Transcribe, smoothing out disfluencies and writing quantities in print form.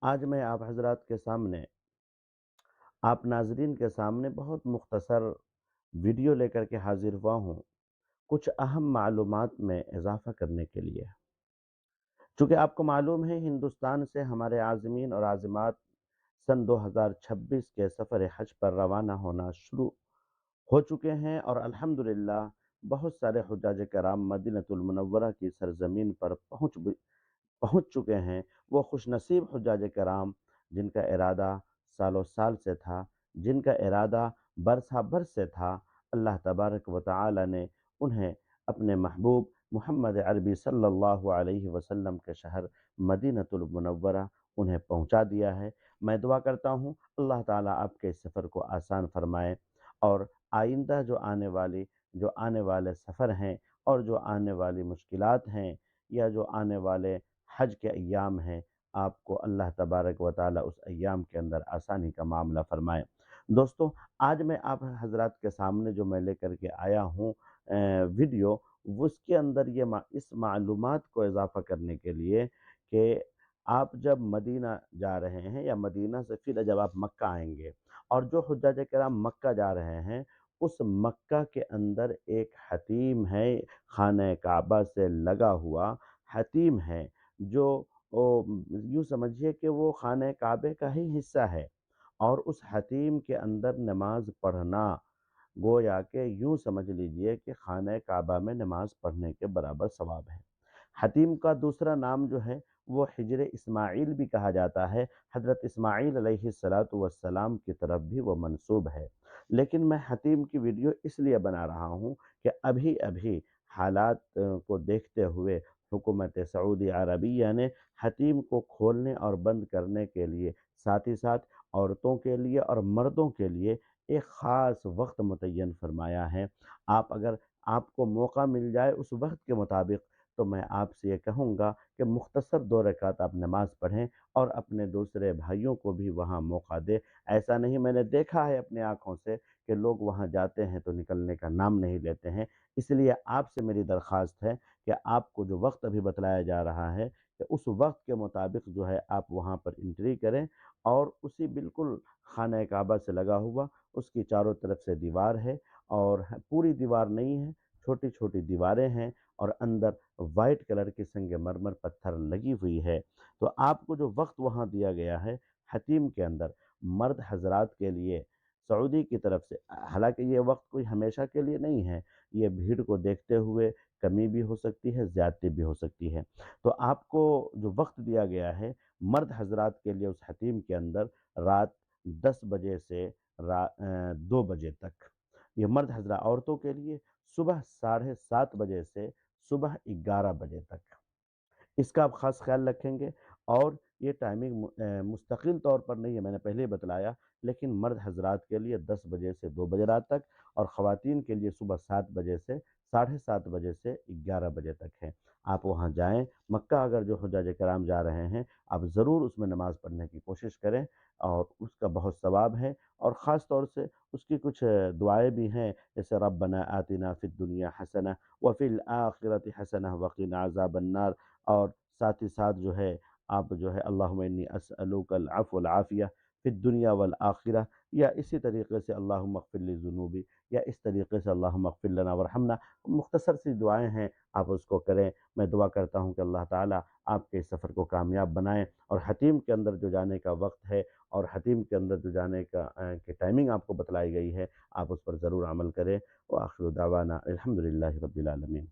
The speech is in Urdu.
آج میں آپ حضرات کے سامنے، آپ ناظرین کے سامنے بہت مختصر ویڈیو لے کر کے حاضر ہوا ہوں، کچھ اہم معلومات میں اضافہ کرنے کے لیے۔ چونکہ آپ کو معلوم ہے ہندوستان سے ہمارے عازمین اور عازمات سن 2026 کے سفر حج پر روانہ ہونا شروع ہو چکے ہیں، اور الحمدللہ بہت سارے حجاج کرام مدینہ المنورہ کی سرزمین پر پہنچ چکے ہیں۔ وہ خوش نصیب حجاج کرام جن کا ارادہ سالوں سال سے تھا، جن کا ارادہ برسا برس سے تھا، اللہ تبارک و تعالی نے انہیں اپنے محبوب محمد عربی صلی اللہ علیہ وسلم کے شہر مدینہ المنورہ انہیں پہنچا دیا ہے۔ میں دعا کرتا ہوں اللہ تعالیٰ آپ کے اس سفر کو آسان فرمائے، اور آئندہ جو آنے والے سفر ہیں، اور جو آنے والی مشکلات ہیں، یا جو آنے والے حج کے ایام ہیں، آپ کو اللہ تبارک و تعالیٰ اس ایام کے اندر آسانی کا معاملہ فرمائے۔ دوستو، آج میں آپ حضرات کے سامنے جو میں لے کر کے آیا ہوں ویڈیو، اس کے اندر اس معلومات کو اضافہ کرنے کے لیے کہ آپ جب مدینہ جا رہے ہیں، یا مدینہ سے پھر جب آپ مکہ آئیں گے، اور جو حجاج کرام مکہ جا رہے ہیں، اس مکہ کے اندر ایک حتیم ہے، خانہ کعبہ سے لگا ہوا حتیم ہے، جو یوں سمجھیے کہ وہ خانہ کعبے کا ہی حصہ ہے، اور اس حتیم کے اندر نماز پڑھنا گویا کہ یوں سمجھ لیجئے کہ خانہ کعبہ میں نماز پڑھنے کے برابر ثواب ہے۔ حتیم کا دوسرا نام جو ہے وہ حجر اسماعیل بھی کہا جاتا ہے، حضرت اسماعیل علیہ السلام کی طرف بھی وہ منسوب ہے۔ لیکن میں حتیم کی ویڈیو اس لیے بنا رہا ہوں کہ ابھی ابھی حالات کو دیکھتے ہوئے حکومت سعودی عربیہ نے حتیم کو کھولنے اور بند کرنے کے لیے، ساتھ ہی ساتھ عورتوں کے لیے اور مردوں کے لیے ایک خاص وقت متعین فرمایا ہے۔ اگر آپ کو موقع مل جائے اس وقت کے مطابق، تو میں آپ سے یہ کہوں گا کہ مختصر 2 رکعت آپ نماز پڑھیں، اور اپنے دوسرے بھائیوں کو بھی وہاں موقع دے۔ ایسا نہیں، میں نے دیکھا ہے اپنے آنکھوں سے کہ لوگ وہاں جاتے ہیں تو نکلنے کا نام نہیں لیتے ہیں۔ اس لیے آپ سے میری درخواست ہے کہ آپ کو جو وقت ابھی بتلایا جا رہا ہے، کہ اس وقت کے مطابق جو ہے آپ وہاں پر انٹری کریں، اور اسی بالکل خانہ کعبہ سے لگا ہوا اس کی چاروں طرف سے دیوار ہے، اور پوری دیوار نہیں ہے، چھوٹی چھوٹی دیواریں ہیں، اور اندر وائٹ کلر کی سنگ مرمر پتھر لگی ہوئی ہے۔ تو آپ کو جو وقت وہاں دیا گیا ہے حتیم کے اندر، مرد حضرات کے لیے سعودی کی طرف سے، حالانکہ یہ وقت کوئی ہمیشہ کے لیے نہیں ہے، یہ بھیڑ کو دیکھتے ہوئے کمی بھی ہو سکتی ہے، زیادتی بھی ہو سکتی ہے۔ تو آپ کو جو وقت دیا گیا ہے مرد حضرات کے لیے اس حتیم کے اندر، رات 10 بجے سے 2 بجے تک، یہ مرد حضرات۔ عورتوں کے لیے صبح 7:30 بجے سے صبح 11 بجے تک، اس کا آپ خاص خیال رکھیں گے۔ اور یہ ٹائمنگ مستقل طور پر نہیں ہے، میں نے پہلے ہی بتلایا، لیکن مرد حضرات کے لیے 10 بجے سے 2 بجے رات تک، اور خواتین کے لیے صبح 7 بجے سے 7:30 بجے سے 11 بجے تک ہے۔ آپ وہاں جائیں، مکہ اگر جو حجاج کرام جا رہے ہیں، آپ ضرور اس میں نماز پڑھنے کی کوشش کریں، اور اس کا بہت ثواب ہے۔ اور خاص طور سے اس کی کچھ دعائیں بھی ہیں، جیسے ربنا آتنا فی الدنیا حسنہ وفی الآخرۃ حسنہ وقنا عذاب النار، اور ساتھ ہی ساتھ جو ہے آپ جو ہے اللہم انی اسألوک العفو والعافیہ فی الدنیا والآخرہ، یا اسی طریقے سے اللہم اغفر لی ذنوبی، یا اس طریقے سے اللہم اغفر لنا ورحمنا۔ مختصر سی دعائیں ہیں، آپ اس کو کریں۔ میں دعا کرتا ہوں کہ اللہ تعالیٰ آپ کے اس سفر کو کامیاب بنائیں، اور حتیم کے اندر جو جانے کا وقت ہے، اور حتیم کے اندر جو جانے کا کہ ٹائمنگ آپ کو بتلائی گئی ہے، آپ اس پر ضرور عمل کریں۔ وآخر دعوانا الحمدللہ رب العالمین۔